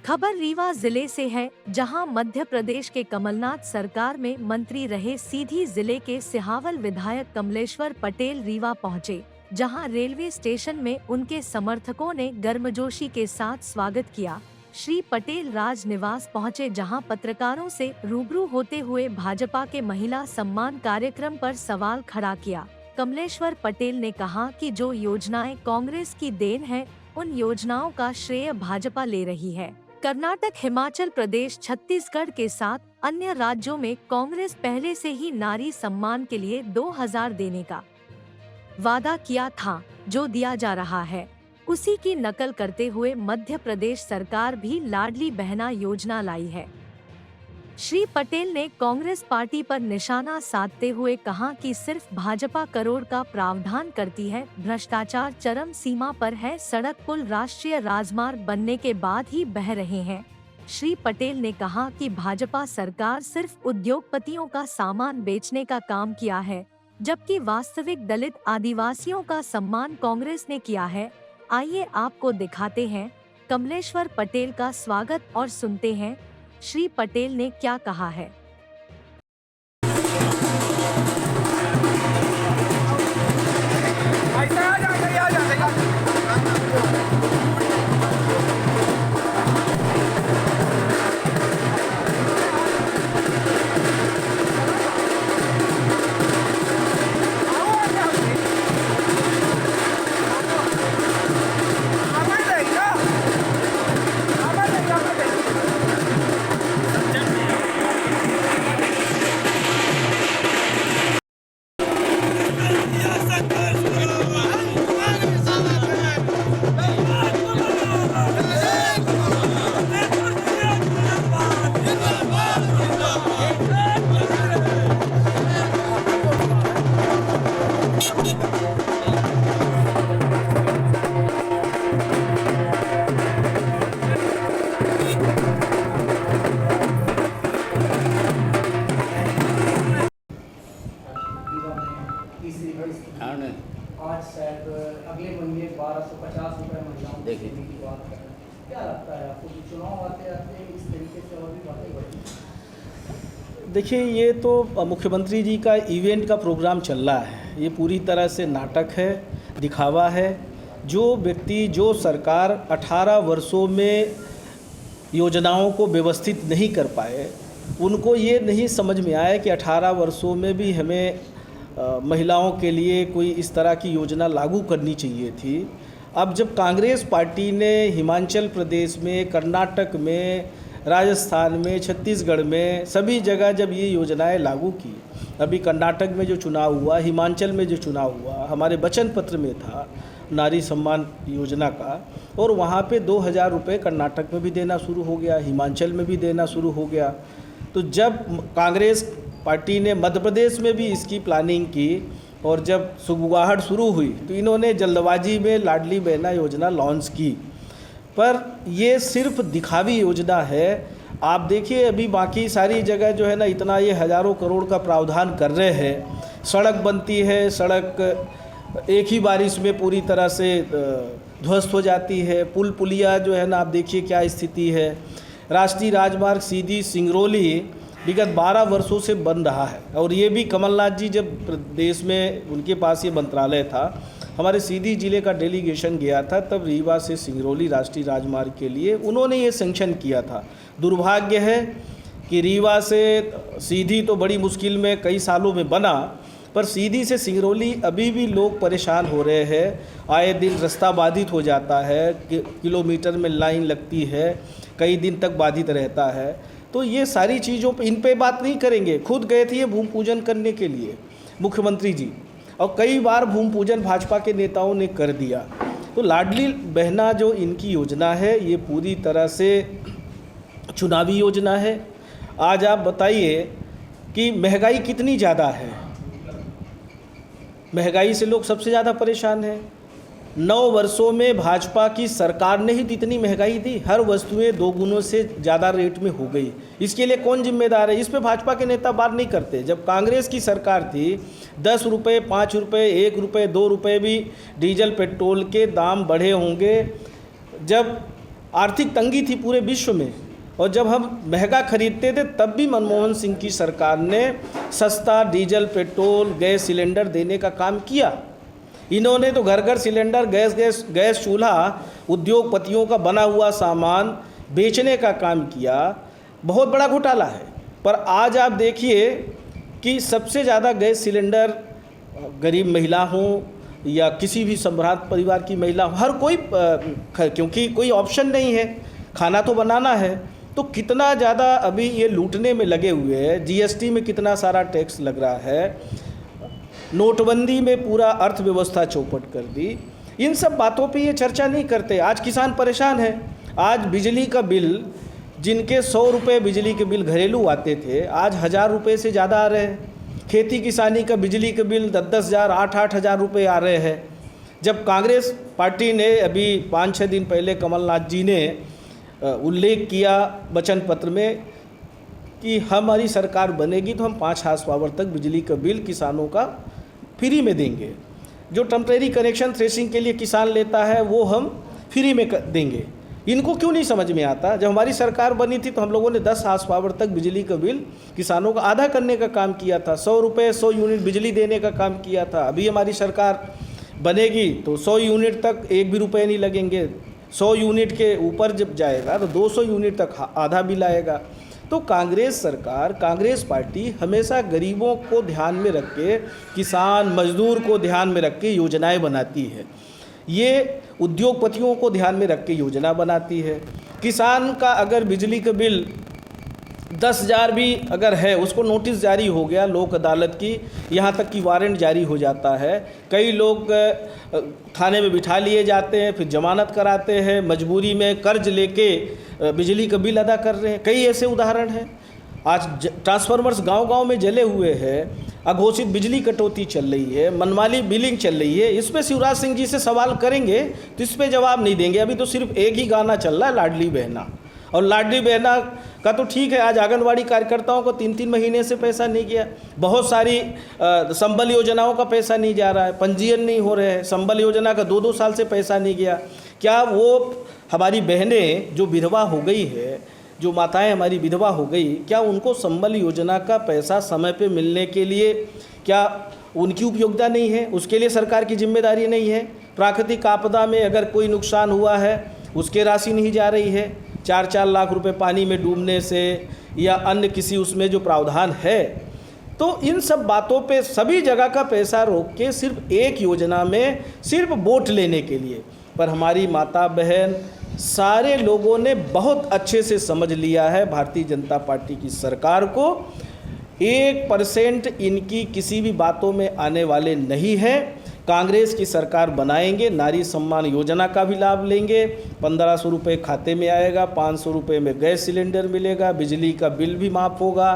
खबर रीवा जिले से है, जहां मध्य प्रदेश के कमलनाथ सरकार में मंत्री रहे सीधी जिले के सिहावल विधायक कमलेश्वर पटेल रीवा पहुंचे, जहां रेलवे स्टेशन में उनके समर्थकों ने गर्मजोशी के साथ स्वागत किया। श्री पटेल राज निवास पहुंचे, जहां पत्रकारों से रूबरू होते हुए भाजपा के महिला सम्मान कार्यक्रम पर सवाल खड़ा किया। कमलेश्वर पटेल ने कहा कि जो योजनाएं कांग्रेस की देन है, उन योजनाओं का श्रेय भाजपा ले रही है। कर्नाटक, हिमाचल प्रदेश, छत्तीसगढ़ के साथ अन्य राज्यों में कांग्रेस पहले से ही नारी सम्मान के लिए 2000 देने का वादा किया था। जो दिया जा रहा है उसी की नकल करते हुए मध्य प्रदेश सरकार भी लाडली बहना योजना लाई है। श्री पटेल ने कांग्रेस पार्टी पर निशाना साधते हुए कहा कि सिर्फ भाजपा करोड़ का प्रावधान करती है, भ्रष्टाचार चरम सीमा पर है, सड़क पुल राष्ट्रीय राजमार्ग बनने के बाद ही बह रहे हैं। श्री पटेल ने कहा कि भाजपा सरकार सिर्फ उद्योगपतियों का सामान बेचने का काम किया है, जबकि वास्तविक दलित आदिवासियों का सम्मान कांग्रेस ने किया है। आइए आपको दिखाते हैं कमलेश्वर पटेल का स्वागत और सुनते हैं श्री पटेल ने क्या कहा है। आज शायद अगले महीने 1250 रुपये महिलाओं देने की बात कर रहे हैं। क्या लगता है आपको कि चुनाव आते आते इस तरीके से और भी बातें बढ़ी? देखिए, ये तो मुख्यमंत्री जी का इवेंट का प्रोग्राम चल रहा है। ये पूरी तरह से नाटक है, दिखावा है। जो व्यक्ति, जो सरकार 18 वर्षों में योजनाओं को व्यवस्थित नहीं कर पाए, उनको ये नहीं समझ में आया कि 18 वर्षों में भी हमें महिलाओं के लिए कोई इस तरह की योजना लागू करनी चाहिए थी। अब जब कांग्रेस पार्टी ने हिमाचल प्रदेश में, कर्नाटक में, राजस्थान में, छत्तीसगढ़ में सभी जगह जब ये योजनाएं लागू की, अभी कर्नाटक में जो चुनाव हुआ, हिमाचल में जो चुनाव हुआ, हमारे वचन पत्र में था नारी सम्मान योजना का, और वहाँ पे 2000 रुपये कर्नाटक में भी देना शुरू हो गया, हिमाचल में भी देना शुरू हो गया। तो जब कांग्रेस पार्टी ने मध्य प्रदेश में भी इसकी प्लानिंग की और जब सुगबुगाहट शुरू हुई तो इन्होंने जल्दबाजी में लाडली बहना योजना लॉन्च की। पर ये सिर्फ दिखावी योजना है। आप देखिए, अभी बाकी सारी जगह जो है ना, इतना ये हज़ारों करोड़ का प्रावधान कर रहे हैं। सड़क बनती है, सड़क एक ही बारिश में पूरी तरह से ध्वस्त हो जाती है। पुल पुलिया जो है ना, आप देखिए क्या स्थिति है। राष्ट्रीय राजमार्ग सीधी सिंगरौली विगत 12 वर्षों से बन रहा है, और ये भी कमलनाथ जी जब प्रदेश में उनके पास ये मंत्रालय था, हमारे सीधी जिले का डेलीगेशन गया था, तब रीवा से सिंगरौली राष्ट्रीय राजमार्ग के लिए उन्होंने ये सैंक्शन किया था। दुर्भाग्य है कि रीवा से सीधी तो बड़ी मुश्किल में कई सालों में बना, पर सीधी से सिंगरौली अभी भी लोग परेशान हो रहे हैं। आए दिन रास्ता बाधित हो जाता है, किलोमीटर में लाइन लगती है, कई दिन तक बाधित रहता है। तो ये सारी चीज़ों पे, इन पे बात नहीं करेंगे। खुद गए थे ये भूमि पूजन करने के लिए मुख्यमंत्री जी, और कई बार भूमि पूजन भाजपा के नेताओं ने कर दिया। तो लाडली बहना जो इनकी योजना है, ये पूरी तरह से चुनावी योजना है। आज आप बताइए कि महंगाई कितनी ज़्यादा है। महंगाई से लोग सबसे ज़्यादा परेशान हैं। 9 वर्षों में भाजपा की सरकार ने ही इतनी महंगाई दी, हर वस्तुएं 2 गुणों से ज़्यादा रेट में हो गई। इसके लिए कौन जिम्मेदार है? इस पे भाजपा के नेता बात नहीं करते। जब कांग्रेस की सरकार थी, 10 रुपये, 5 रुपये, 1 रुपये, 2 रुपये भी डीजल पेट्रोल के दाम बढ़े होंगे। जब आर्थिक तंगी थी पूरे विश्व में, और जब हम महंगा खरीदते थे तब भी मनमोहन सिंह की सरकार ने सस्ता डीजल, पेट्रोल, गैस सिलेंडर देने का काम किया। इन्होंने तो घर घर सिलेंडर, गैस चूल्हा, उद्योगपतियों का बना हुआ सामान बेचने का काम किया। बहुत बड़ा घोटाला है। पर आज आप देखिए कि सबसे ज़्यादा गैस सिलेंडर गरीब महिला हो या किसी भी सम्भ्रांत परिवार की महिला हो, हर कोई, क्योंकि कोई ऑप्शन नहीं है, खाना तो बनाना है, तो कितना ज़्यादा अभी ये लूटने में लगे हुए हैं। जीएसटी में कितना सारा टैक्स लग रहा है, नोटबंदी में पूरा अर्थव्यवस्था चौपट कर दी। इन सब बातों पे ये चर्चा नहीं करते। आज किसान परेशान है। आज बिजली का बिल, जिनके 100 रुपये बिजली के बिल घरेलू आते थे, आज 1000 रुपये से ज़्यादा आ रहे हैं। खेती किसानी का बिजली के बिल 10-10 हज़ार, 8-8 हज़ार रुपये आ रहे हैं। जब कांग्रेस पार्टी ने अभी 5-6 दिन पहले कमलनाथ जी ने उल्लेख किया वचन पत्र में कि हमारी सरकार बनेगी तो हम 5 हार्स पावर तक बिजली का बिल किसानों का फ्री में देंगे, जो टेम्परेरी कनेक्शन थ्रेसिंग के लिए किसान लेता है वो हम फ्री में देंगे। इनको क्यों नहीं समझ में आता? जब हमारी सरकार बनी थी तो हम लोगों ने 10 हार्स पावर तक बिजली का बिल किसानों का आधा करने का काम किया था, 100 रुपये 100 यूनिट बिजली देने का काम किया था। अभी हमारी सरकार बनेगी तो 100 यूनिट तक एक भी रुपये नहीं लगेंगे। 100 यूनिट के ऊपर जब जाएगा तो 200 यूनिट तक आधा बिल आएगा। तो कांग्रेस सरकार, कांग्रेस पार्टी हमेशा गरीबों को ध्यान में रख के, किसान मजदूर को ध्यान में रख के योजनाएं बनाती है। ये उद्योगपतियों को ध्यान में रख के योजना बनाती है। किसान का अगर बिजली का बिल 10,000 भी अगर है, उसको नोटिस जारी हो गया लोक अदालत की, यहाँ तक कि वारंट जारी हो जाता है। कई लोग थाने में बिठा लिए जाते हैं, फिर जमानत कराते हैं, मजबूरी में कर्ज लेके बिजली का बिल अदा कर रहे हैं। कई ऐसे उदाहरण हैं। आज ट्रांसफार्मर्स गांव-गांव में जले हुए हैं, अघोषित बिजली कटौती चल रही है, मनमानी बिलिंग चल रही है। इस पे शिवराज सिंह जी से सवाल करेंगे तो इस पे जवाब नहीं देंगे। अभी तो सिर्फ एक ही गाना चल रहा है, लाडली बहना। और लाडली बहना का तो ठीक है, आज आंगनवाड़ी कार्यकर्ताओं को 3-3 महीने से पैसा नहीं गया। बहुत सारी संबल योजनाओं का पैसा नहीं जा रहा है, पंजीयन नहीं हो रहे हैं। संबल योजना का 2-2 साल से पैसा नहीं गया। क्या वो हमारी बहनें जो विधवा हो गई है, जो माताएं हमारी विधवा हो गई, क्या उनको संबल योजना का पैसा समय पे मिलने के लिए क्या उनकी उपयोगिता नहीं है? उसके लिए सरकार की जिम्मेदारी नहीं है? प्राकृतिक आपदा में अगर कोई नुकसान हुआ है उसके राशि नहीं जा रही है? 4-4 लाख रुपए पानी में डूबने से या अन्य किसी उसमें जो प्रावधान है, तो इन सब बातों पे सभी जगह का पैसा रोक के सिर्फ एक योजना में सिर्फ वोट लेने के लिए। पर हमारी माता बहन सारे लोगों ने बहुत अच्छे से समझ लिया है भारतीय जनता पार्टी की सरकार को। 1% इनकी किसी भी बातों में आने वाले नहीं है। कांग्रेस की सरकार बनाएंगे, नारी सम्मान योजना का भी लाभ लेंगे, 1500 रुपये खाते में आएगा, 500 रुपये में गैस सिलेंडर मिलेगा, बिजली का बिल भी माफ़ होगा।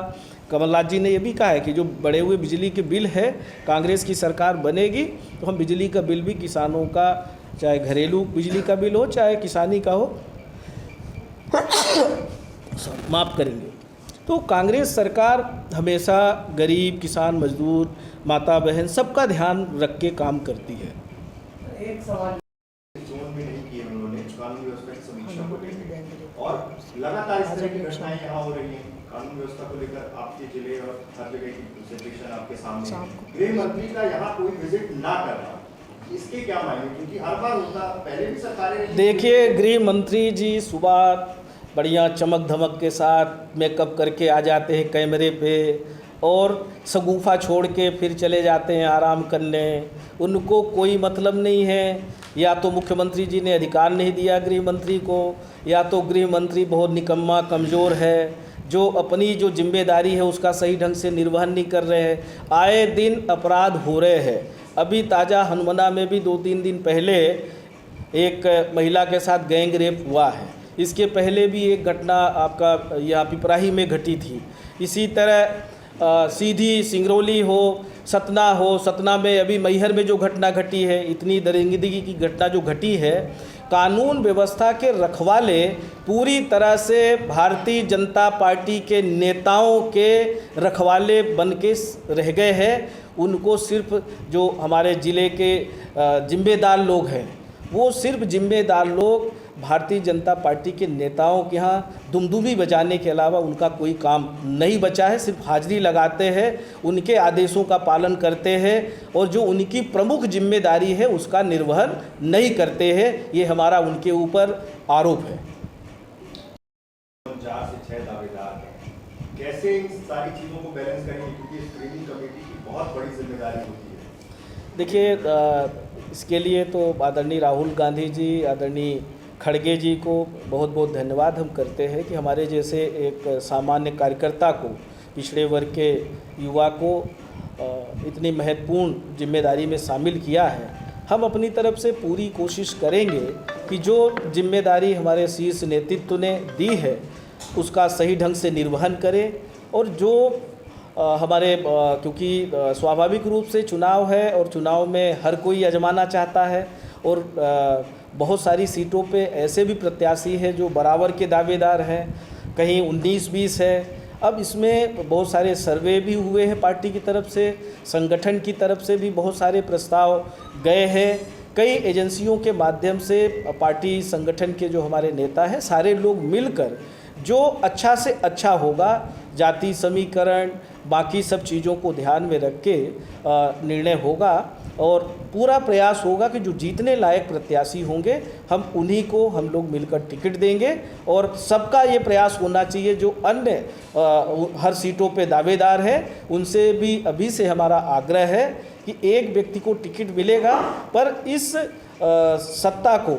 कमलनाथ जी ने यह भी कहा है कि जो बढ़े हुए बिजली के बिल है, कांग्रेस की सरकार बनेगी तो हम बिजली का बिल भी किसानों का, चाहे घरेलू बिजली का बिल हो चाहे किसानी का हो, माफ़ करेंगे। तो कांग्रेस सरकार हमेशा गरीब, किसान, मजदूर, माता बहन सबका ध्यान रख के काम करती है। एक सवाल जोन में नहीं किए उन्होंने कानून व्यवस्था की समीक्षा को लेकर, और लगातार इस तरह की घटनाएं यहाँ हो रही हैं। कानून व्यवस्था को लेकर आपके जिले और हर जगह की सिचुएशन आपके सामने है। गृह मंत्री का यहाँ कोई विजिट ना करना, इसके क्या मायने? क्योंकि हर बार होता, पहले भी सरकारें। देखिए, गृह मंत्री जी सुबह बढ़िया चमक धमक के साथ मेकअप करके आ जाते हैं कैमरे पे, और शगुफा छोड़ के फिर चले जाते हैं आराम करने। उनको कोई मतलब नहीं है। या तो मुख्यमंत्री जी ने अधिकार नहीं दिया गृह मंत्री को, या तो गृह मंत्री बहुत निकम्मा, कमज़ोर है, जो अपनी जो जिम्मेदारी है उसका सही ढंग से निर्वहन नहीं कर रहे हैं। आए दिन अपराध हो रहे हैं। अभी ताज़ा हनुमाना में भी 2-3 दिन पहले एक महिला के साथ गैंग रेप हुआ है। इसके पहले भी एक घटना आपका यहाँ पिपराही में घटी थी। इसी तरह सीधी सिंगरौली हो, सतना हो, सतना में अभी मैहर में जो घटना घटी है, इतनी दरिंदगी की घटना जो घटी है, कानून व्यवस्था के रखवाले पूरी तरह से भारतीय जनता पार्टी के नेताओं के रखवाले बन के रह गए हैं। उनको सिर्फ जो हमारे ज़िले के जिम्मेदार लोग हैं, वो सिर्फ जिम्मेदार लोग भारतीय जनता पार्टी के नेताओं के यहाँ दुमदुमी बजाने के अलावा उनका कोई काम नहीं बचा है। सिर्फ हाजिरी लगाते हैं, उनके आदेशों का पालन करते हैं और जो उनकी प्रमुख जिम्मेदारी है उसका निर्वहन नहीं करते हैं। ये हमारा उनके ऊपर आरोप है। 4 से 6 दावेदार हैं, कैसे इन सारी चीज़ों को बैलेंस करेंगे, क्योंकि स्क्रीनिंग कमेटी की बहुत बड़ी जिम्मेदारी होती है। देखिए, इसके लिए तो आदरणीय राहुल गांधी जी, आदरणीय खड़गे जी को बहुत बहुत धन्यवाद हम करते हैं कि हमारे जैसे एक सामान्य कार्यकर्ता को, पिछड़े वर्ग के युवा को इतनी महत्वपूर्ण जिम्मेदारी में शामिल किया है। हम अपनी तरफ से पूरी कोशिश करेंगे कि जो जिम्मेदारी हमारे शीर्ष नेतृत्व ने दी है उसका सही ढंग से निर्वहन करें और जो हमारे क्योंकि स्वाभाविक रूप से चुनाव है और चुनाव में हर कोई आजमाना चाहता है और बहुत सारी सीटों पे ऐसे भी प्रत्याशी हैं जो बराबर के दावेदार हैं, कहीं 19-20 है। अब इसमें बहुत सारे सर्वे भी हुए हैं पार्टी की तरफ से, संगठन की तरफ से भी बहुत सारे प्रस्ताव गए हैं। कई एजेंसियों के माध्यम से पार्टी संगठन के जो हमारे नेता हैं सारे लोग मिलकर जो अच्छा से अच्छा होगा, जाति समीकरण बाकी सब चीज़ों को ध्यान में रख के निर्णय होगा और पूरा प्रयास होगा कि जो जीतने लायक प्रत्याशी होंगे हम उन्हीं को हम लोग मिलकर टिकट देंगे। और सबका ये प्रयास होना चाहिए जो अन्य हर सीटों पे दावेदार हैं उनसे भी अभी से हमारा आग्रह है कि एक व्यक्ति को टिकट मिलेगा, पर इस सत्ता को,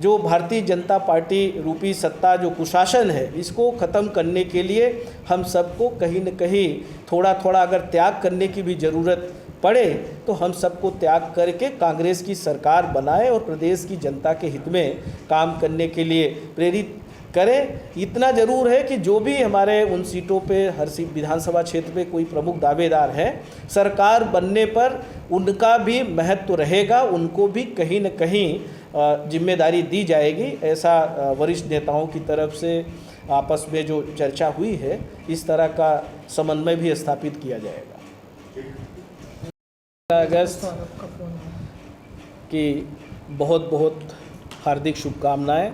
जो भारतीय जनता पार्टी रूपी सत्ता जो कुशासन है, इसको ख़त्म करने के लिए हम सबको कहीं न कहीं थोड़ा थोड़ा अगर त्याग करने की भी ज़रूरत पड़े तो हम सबको त्याग करके कांग्रेस की सरकार बनाए और प्रदेश की जनता के हित में काम करने के लिए प्रेरित करें। इतना ज़रूर है कि जो भी हमारे उन सीटों पे हर विधानसभा क्षेत्र पे कोई प्रमुख दावेदार हैं, सरकार बनने पर उनका भी महत्व रहेगा, उनको भी कहीं न कहीं जिम्मेदारी दी जाएगी। ऐसा वरिष्ठ नेताओं की तरफ से आपस में जो चर्चा हुई है, इस तरह का समन्वय भी स्थापित किया जाएगा। अगस्त की बहुत बहुत हार्दिक शुभकामनाएं।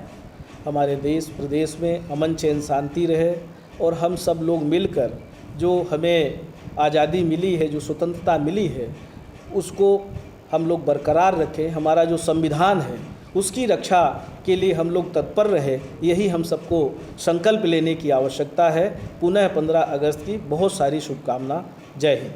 हमारे देश प्रदेश में अमन चैन शांति रहे और हम सब लोग मिलकर जो हमें आज़ादी मिली है, जो स्वतंत्रता मिली है, उसको हम लोग बरकरार रखें। हमारा जो संविधान है उसकी रक्षा के लिए हम लोग तत्पर रहे, यही हम सबको संकल्प लेने की आवश्यकता है। पुनः 15 अगस्त की बहुत सारी शुभकामना। जय हिंद।